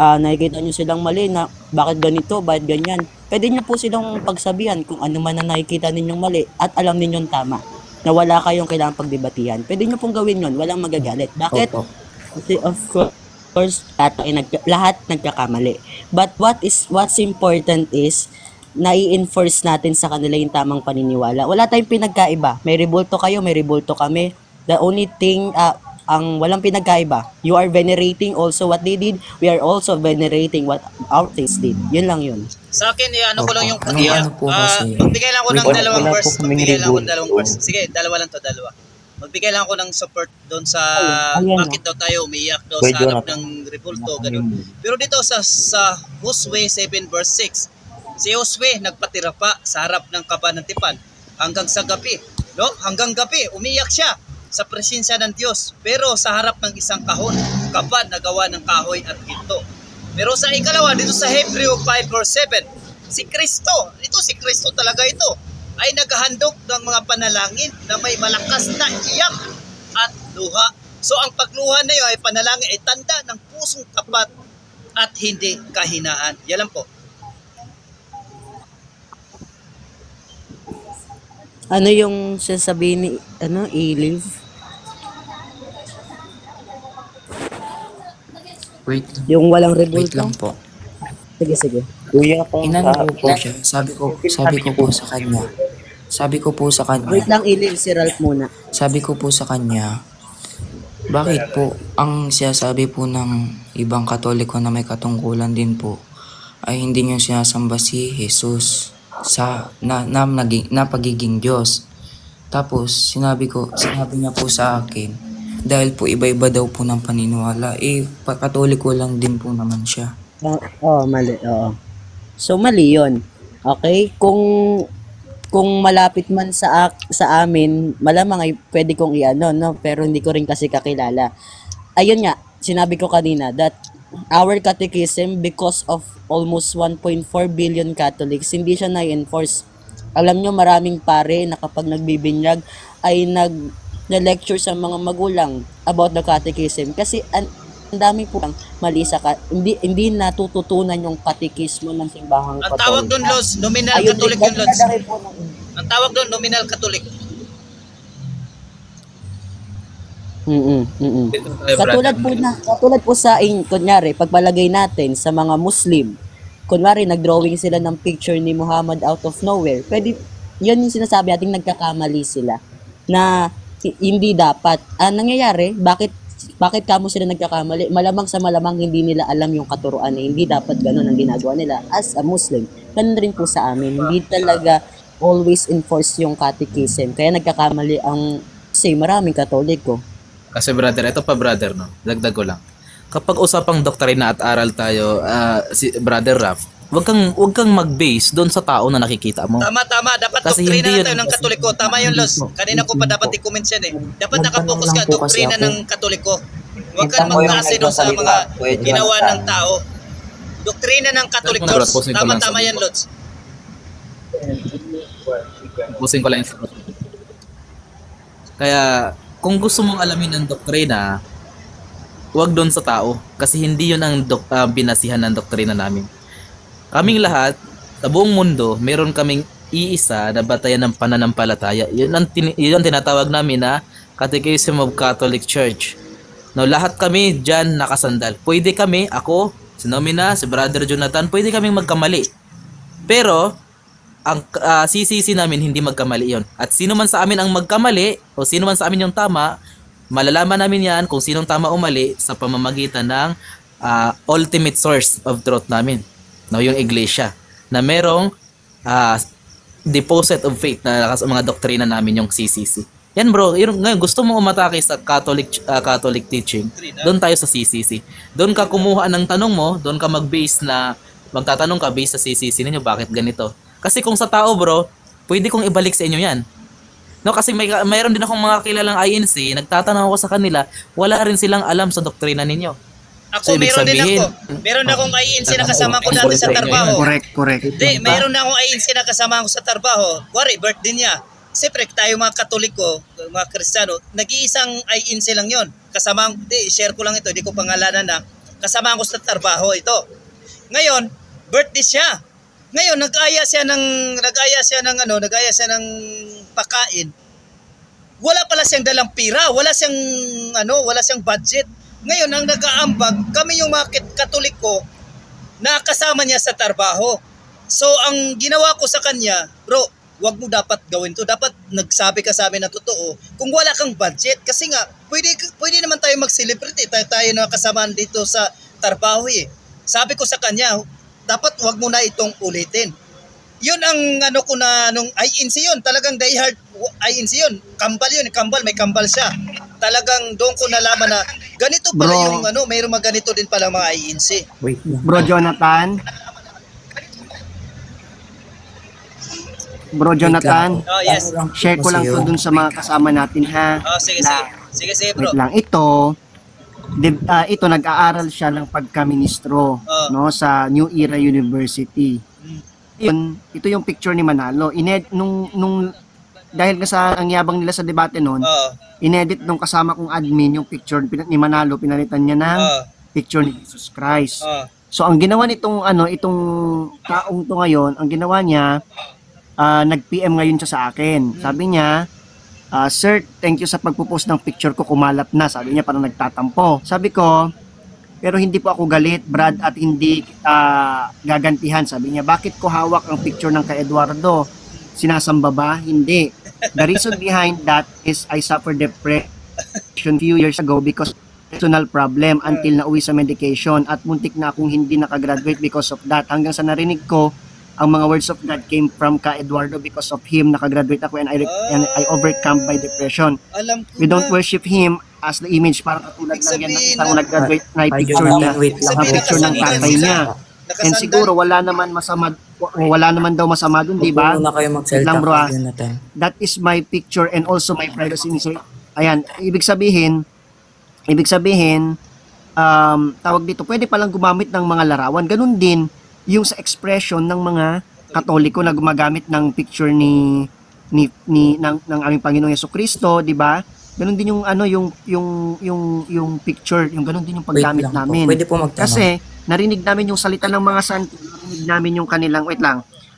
nakikita nyo silang mali na bakit ganito, bakit ganyan. Pwede nyo po silang pagsabihan kung ano man ang nakikita ninyong mali at alam ninyong tama na wala kayong kailangang pagdebatihan. Pwede nyo pong gawin yun. Walang magagalit. Bakit? Kasi of course, lahat nagkakamali. But what's important is nai-enforce natin sa kanila yung tamang paniniwala. Wala tayong pinagkaiba. May rebulto kayo, may rebulto kami. The only thing, ang walang pinagkaiba, you are venerating also what they did. We are also venerating what our saints did. Yun lang yun. Sa akin, ko lang yung magbigay lang ako ng dalawang verse. Sige, dalawa lang to. Magbigay lang ako ng support doon sa bakit daw tayo umiyak daw sa harap ng rebulto, ganun. Pero dito sa Joshua 7 verse 6, Si Josue nagpatira pa sa harap ng kabanatipan hanggang sa gabi. No? Hanggang gabi, umiyak siya sa presensya ng Diyos. Pero sa harap ng isang kahon, kaban na gawa ng kahoy at ginto. Pero sa ikalawa, dito sa Hebreo 5 verse 7, si Kristo, si Kristo talaga ito, ay naghahandog ng mga panalangin na may malakas na iyak at luha. So ang pagluha na yun ay panalangin ay tanda ng pusong tapat at hindi kahinaan. Yan lang po. Ano yung sasabihin ni Eliv? Wait lang. Yung walang Wait rebulto? lang po. Sige. Kuya, kung Inano ko po siya. Sabi ko po sa kanya. Wait lang, Eliv, si Ralph muna. Sabi ko po sa kanya, bakit po ang sinasabi po ng ibang Katoliko na may katungkulan din po ay hindi niyo sinasamba si Jesus na pagiging Diyos. Tapos sinabi niya po sa akin, dahil po iba-iba daw po ng paniniwala, Katoliko lang din po naman siya. Mali. Oo. So mali 'yon. Okay? Kung malapit man sa amin, malamang ay pwede kong no? Pero hindi ko rin kasi kakilala. Ayun nga, sinabi ko kanina that our catechism, because of almost 1.4 billion Catholics, hindi siya na-enforce. Alam nyo, maraming pare na kapag nagbibinyag ay nag-lecture sa mga magulang about the catechism. Kasi ang dami po lang mali sa hindi natututunan yung katekismo ng simbahang Katolik. Ang tawag doon, Los, nominal Catholic yun, Los. Ang tawag doon, nominal Catholic. Katulad po sa kunyari, pagpalagay natin sa mga Muslim, kunwari nagdrawing sila ng picture ni Muhammad out of nowhere, pwede, yun yung sinasabi natin, nagkakamali sila na hindi dapat. Nangyayari, bakit kamo sila nagkakamali? Malamang hindi nila alam yung katuruan na hindi dapat ganun ang ginagawa nila as a Muslim. Ganun rin po sa amin, hindi talaga always enforce yung catechism, kaya nagkakamali maraming Katoliko. Kasi brother, ito pa brother, no? Dagdag ko lang. Kapag usapang doktrina at aral tayo, si brother Raf, wag kang mag-base doon sa tao na nakikita mo. Tama. Dapat Kasi doktrina hindi na tayo ng Katoliko. Tama yun, Los. Kanina ko pa dapat i-comment yan eh. Dapat nakapokus ka, doktrina ng Katoliko. Huwag kang mag-aase doon sa mga ginawa ng tao. Doktrina ng Catholic Church. Tama yan, Los. Pusing ko lang. Kaya, kung gusto mong alamin ang doktrina, huwag doon sa tao. Kasi hindi yun ang binasihan ng doktrina namin. Kaming lahat, sa buong mundo, meron kaming iisa na batayan ng pananampalataya. Yun ang tinatawag namin na Catechism of Catholic Church. No, lahat kami dyan nakasandal. Pwede kami, ako, si Nomina, si Brother Jonathan, pwede kaming magkamali. Pero, ang CCC namin hindi magkamali yon. At sino man sa amin ang magkamali o sino man sa amin yung tama, malalaman namin yan kung sinong tama o mali sa pamamagitan ng ultimate source of truth namin. No, yung iglesia na merong deposit of faith na mga doktrina namin yung CCC. Yan bro, ngayon gusto mo umatake sa Catholic teaching, doon tayo sa CCC. Doon ka kumuha ng tanong mo, doon ka magtatanong ka based sa CCC ninyo, bakit ganito? Kasi kung sa tao bro, pwede kong ibalik sa inyo yan. No, kasi mayroon din akong mga kilalang INC, nagtatanong ako sa kanila, wala rin silang alam sa doktrina ninyo. Ako, so, meron akong INC na kasama ko dati sa trabaho. Correct. Meron na akong INC na kasama ko sa trabaho. Wari, birthday niya. Siyempre, tayo mga Katoliko, mga Kristiyano, nag-iisang INC lang yon. Kasama, share ko lang ito, hindi ko pangalanan na. Kasama ko sa trabaho ito. Ngayon, birthday siya. Ngayon, nag-aya siya ng pakain. Wala pala siyang dalang pira, wala siyang budget. Ngayon, ang nag-aambag, kami yung mga Katoliko na kasama niya sa trabaho. So, ang ginawa ko sa kanya, bro, wag mo dapat gawin to. Dapat nagsabi ka sa amin na totoo. Kung wala kang budget, kasi nga, pwede naman tayo mag-celebrate. Tayo na kasamaan dito sa trabaho eh. Sabi ko sa kanya, dapat wag mo na itong ulitin. Yun ang nung INC yun, talagang diehard INC yun. Kambal, may kambal siya. Talagang doon ko nalaman na ganito pala yung mayroong mga ganito din pala mga INC. Bro Jonathan, Bro Jonathan, Oh, yes. share ko lang to dun sa mga kasama natin ha. Oh, sige, sige. Sige, sige, bro. Wait lang. Ito nag-aaral siya ng pagka-ministro no sa New Era University. Ito yung picture ni Manalo. Dahil nga sa ang yabang nila sa debate noon, inedit nung kasama kong admin yung picture ni Manalo, pinalitan niya ng picture ni Jesus Christ. So ang ginawa nitong itong taong to ngayon, ang ginawa niya, nag-PM ngayon siya sa akin. Sabi niya, sir, thank you sa pagpo-post ng picture ko, kumalat na. Sabi niya, parang nagtatampo. Sabi ko, pero hindi po ako galit, Brad, at hindi gagantihan. Sabi niya, bakit ko hawak ang picture ng kay Eduardo? Sinasamba ba? Hindi. The reason behind that is I suffered depression few years ago because personal problem until nauwi sa medication at muntik na akong hindi nakagraduate because of that. Hanggang sa narinig ko, ang mga words of God came from ka Eduardo, because of him nakagraduate ako and I overcome by depression. We don't worship him as the image, parang katulad lang yan ng isang nag-graduate na picture niya, ang picture ng tatay niya. And siguro wala naman daw masama dun, di ba? Lang bro, that is my picture and also my privacy. So, ayan, ibig sabihin, tawag dito, pwede palang gumamit ng mga larawan. Ganun din yung sa expression ng mga Katoliko na gumagamit ng picture ng aming Panginoong Jesucristo, di ba? Ganun din yung yung picture, yung ganun din yung paggamit namin. Pwede po magtanong. Kasi narinig namin yung salita ng mga santo, narinig namin yung kanilang,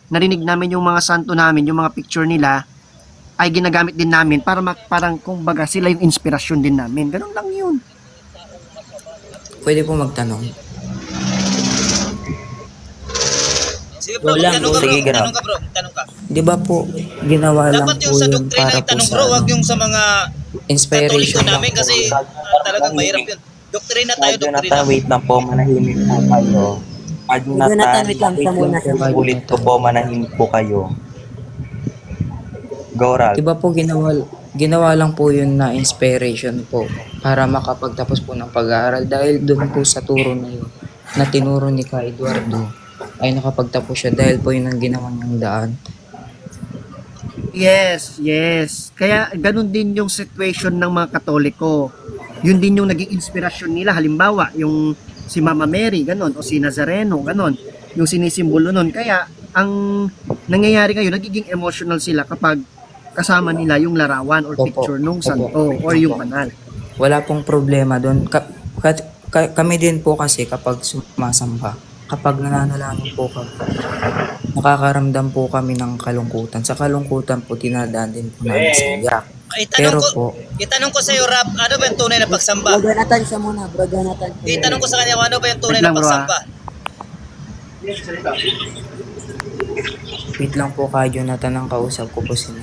narinig namin yung mga santo namin, yung mga picture nila ay ginagamit din namin para parang kumbaga sila yung inspirasyon din namin. Ganun lang yun. Pwede po magtanong. Sige bro, tanong ka bro. Di ba po, ginawa lang dapat po yung sa yun doktrina para yung po tanong sa bro, wag yung sa mga inspiration Katoliko lang namin po. kasi talagang mahirap yun. Doktrina tayo, doktrina. Jonathan, wait lang po, manahimik po kayo. Jonathan, wait lang, muna. Ulit ko po, manahimik po kayo. Goral. Di ba po ginawa lang po yun na inspiration po para makapagtapos po ng pag-aaral dahil doon po sa turo na yun na tinuro ni Ka Eduardo ay nakapagtapos siya dahil po yun ang ginawa niyang daan. Yes. Kaya ganun din yung situation ng mga Katoliko. Yun din yung naging inspirasyon nila. Halimbawa, yung si Mama Mary, ganun, o si Nazareno, ganun, yung sinisimbolo nun. Kaya, ang nangyayari ngayon, nagiging emotional sila kapag kasama nila yung larawan or picture nung santo or yung banal. Wala pong problema doon. Kami din po kasi kapag sumasamba, kapag nananalangin po kami, nakakaramdam po kami ng kalungkutan. Sa kalungkutan po, tinadaan din po namin sa iyak. Itanong ko sa iyo, Rap, ano ba yung tunay na pagsamba? Bro Jonathan, siya muna. Bro Jonathan. Itanong ko sa kanya, ano ba yung tunay na pagsamba? Wait lang po kayo, Jonathan, ang kausap ko po sila.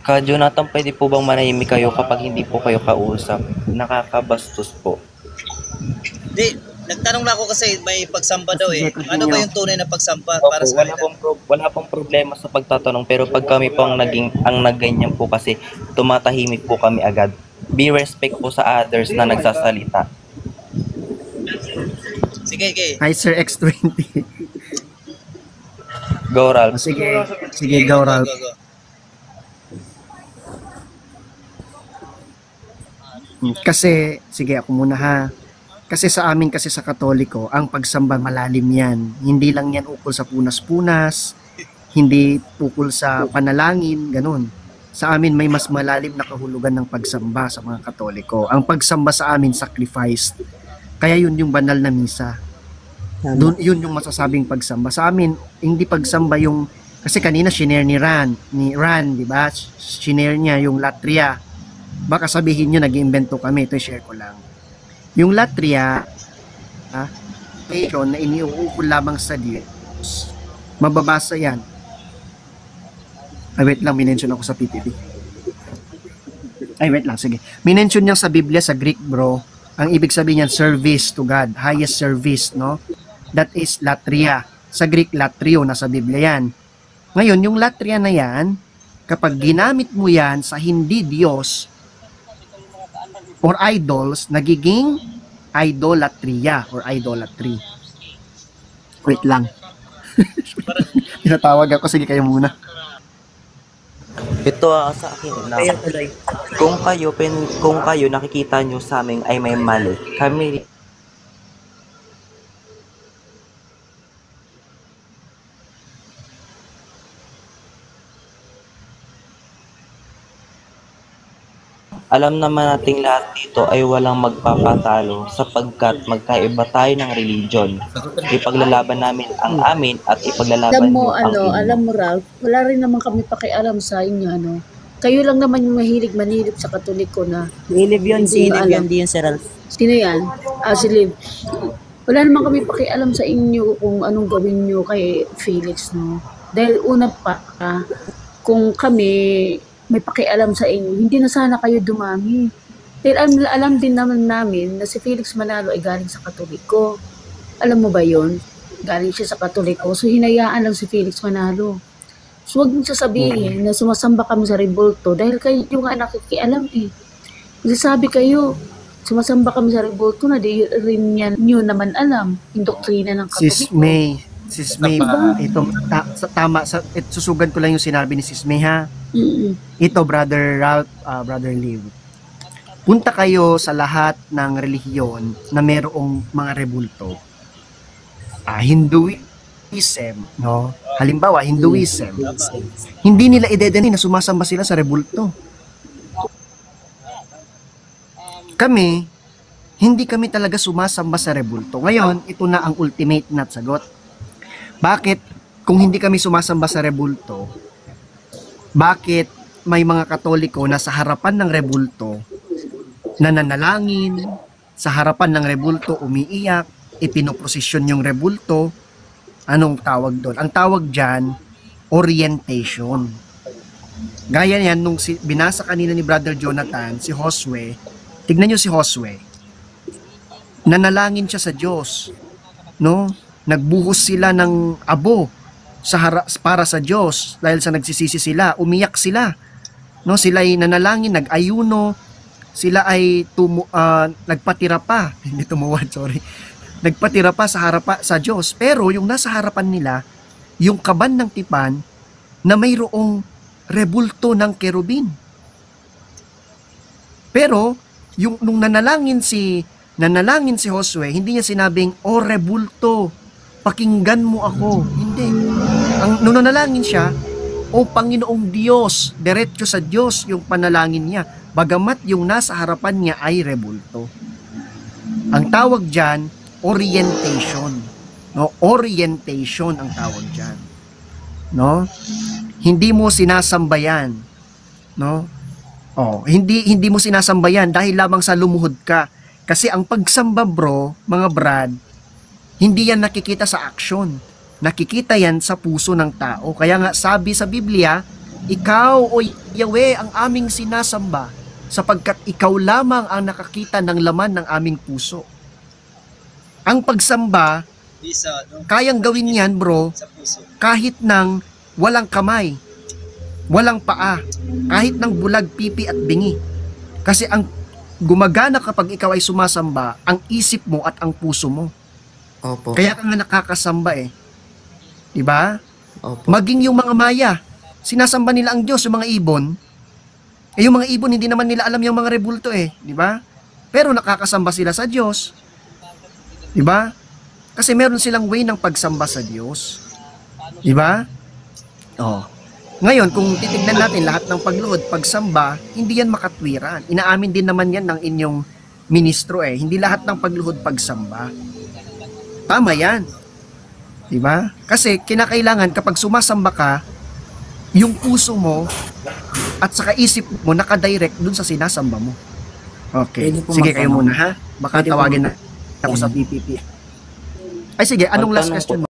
Ka Jonathan, pwede po bang manahimik kayo kapag hindi po kayo kausap? Nakakabastos po. Di, nagtanong na ako kasi may pagsamba daw eh. Ano ba yung tunay na pagsamba para sa kanila? Wala pong problema sa pagtatanong, pero pag kami po ang nagganyan po kasi tumatahimik po kami agad. Be respect po sa others na nagsasalita. Sige. Hi Sir X20. Go Ralph. Sige, go Ralph. Kasi, sige ako muna ha. Kasi sa amin kasi sa Katoliko, ang pagsamba malalim yan. Hindi lang yan ukol sa punas-punas, hindi ukol sa panalangin, ganun. Sa amin may mas malalim na kahulugan ng pagsamba sa mga Katoliko. Ang pagsamba sa amin, sacrifice. Kaya yun yung banal na misa. Doon yun yung masasabing pagsamba. Sa amin, hindi pagsamba yung, kasi kanina shinare ni Ran, di ba? Shinare niya yung latria. Baka sabihin nyo, nag-iimbento kami. Ito share ko lang. Yung latria, na iniuukol lamang sa Diyos, mababasa yan. Ay, wait lang, minention ako sa PPP. Ay, wait lang, sige. Minention niya sa Biblia, sa Greek, bro. Ang ibig sabihin niyan, service to God. Highest service, no? That is latria. Sa Greek, latrio, nasa Biblia yan. Ngayon, yung latria na yan, kapag ginamit mo yan sa hindi Diyos, or idols, nagiging idolatria or idolatry. Wait lang. Tinatawag ako, sige kayo muna. Ito sa akin na kung kayo nakikita nyo sa amin ay may mali, kami alam naman nating lahat dito ay walang magpapatalo sapagkat magkaiba tayo ng religion. Ipaglalaban namin ang amin at ipaglalaban Alam mo, nyo ang inyo. alam mo, Ralph, wala rin naman kami pakialam sa inyo, ano. Kayo lang naman yung mahilig manilip sa Katoliko na. Liv yun, si Hindi Liv alam. yun, di yun si Ralph. Sino yan? Si Liv. Wala naman kami pakialam sa inyo kung anong gawin nyo kay Felix, no. Dahil una pa, kung kami may pakialam sa inyo, hindi na sana kayo dumami. Dahil alam din naman namin na si Felix Manalo ay galing sa Katoliko. Alam mo ba yon? Galing siya sa Katoliko. So, hinayaan lang si Felix Manalo. So, huwag mong sasabihin na sumasamba kami sa Revolto dahil kayo nga nakikialam eh. Kasi sabi kayo, sumasamba kami sa Revolto na di rin yan nyo naman alam yung doktrina ng Katoliko. Sis May, ito, tama, susugan ko lang yung sinabi ni Sis May, ha? Ito, Brother Ralph, Brother Liv. Punta kayo sa lahat ng relihiyon na merong mga rebulto. Hinduism, no? Halimbawa, Hinduism. Hindi nila idedenay na sumasamba sila sa rebulto. Kami, hindi kami talaga sumasamba sa rebulto. Ngayon, ito na ang ultimate na sagot. Bakit kung hindi kami sumasamba sa rebulto, bakit may mga Katoliko na sa harapan ng rebulto nananalangin, sa harapan ng rebulto umiiyak, ipinoprosesyon yung rebulto? Anong tawag doon? Ang tawag dyan, orientation. Gaya yan, nung binasa kanina ni Brother Jonathan, si Josue, tignan nyo si Josue, nanalangin siya sa Diyos, no? Nagbuhos sila ng abo para sa Diyos dahil sa nagsisisi sila, umiyak sila. No, sila ay nanalangin, nag-ayuno, sila ay nagpatira pa, hindi tumuwad, sorry. Nagpatira pa sa Diyos, pero yung nasa harapan nila, yung kaban ng tipan na mayroong rebulto ng kerubin. Pero nung nanalangin si Josue, hindi niya sinabing, "O rebulto, pakinggan mo ako." Hindi. Nung nanalangin siya, "O Panginoong Diyos," diretso sa Diyos yung panalangin niya, bagamat yung nasa harapan niya ay rebulto. Ang tawag dyan, orientation. No? Orientation ang tawag dyan. No? Hindi mo sinasambayan. No? Hindi mo sinasambayan dahil lamang sa lumuhod ka. Kasi ang pagsamba, bro, mga brad, hindi yan nakikita sa aksyon. Nakikita yan sa puso ng tao. Kaya nga sabi sa Biblia, "Ikaw, o Yahweh, ang aming sinasamba, sapagkat ikaw lamang ang nakakita ng laman ng aming puso." Ang pagsamba, kayang gawin yan, bro, kahit nang walang kamay, walang paa, kahit nang bulag, pipi at bingi. Kasi ang gumagana kapag ikaw ay sumasamba, ang isip mo at ang puso mo. Opo. Kaya ka nga nakakasamba eh. Diba? Opo. Maging yung mga Maya, sinasamba nila ang Diyos, yung mga ibon. Yung mga ibon, hindi naman nila alam yung mga rebulto eh. Diba? Pero nakakasamba sila sa Diyos. Diba? Kasi meron silang way ng pagsamba sa Diyos. Diba? Ngayon, kung titignan natin lahat ng pagluhod, pagsamba, hindi yan makatwiran. Inaamin din naman yan ng inyong ministro eh. Hindi lahat ng pagluhod pagsamba. Tama yan. Diba? Kasi kinakailangan kapag sumasamba ka, yung puso mo at saka isip mo nakadirect dun sa sinasamba mo. Okay. Sige kayo muna ha. Baka tawagin na ako sa PPP. Ay sige, anong last question mo?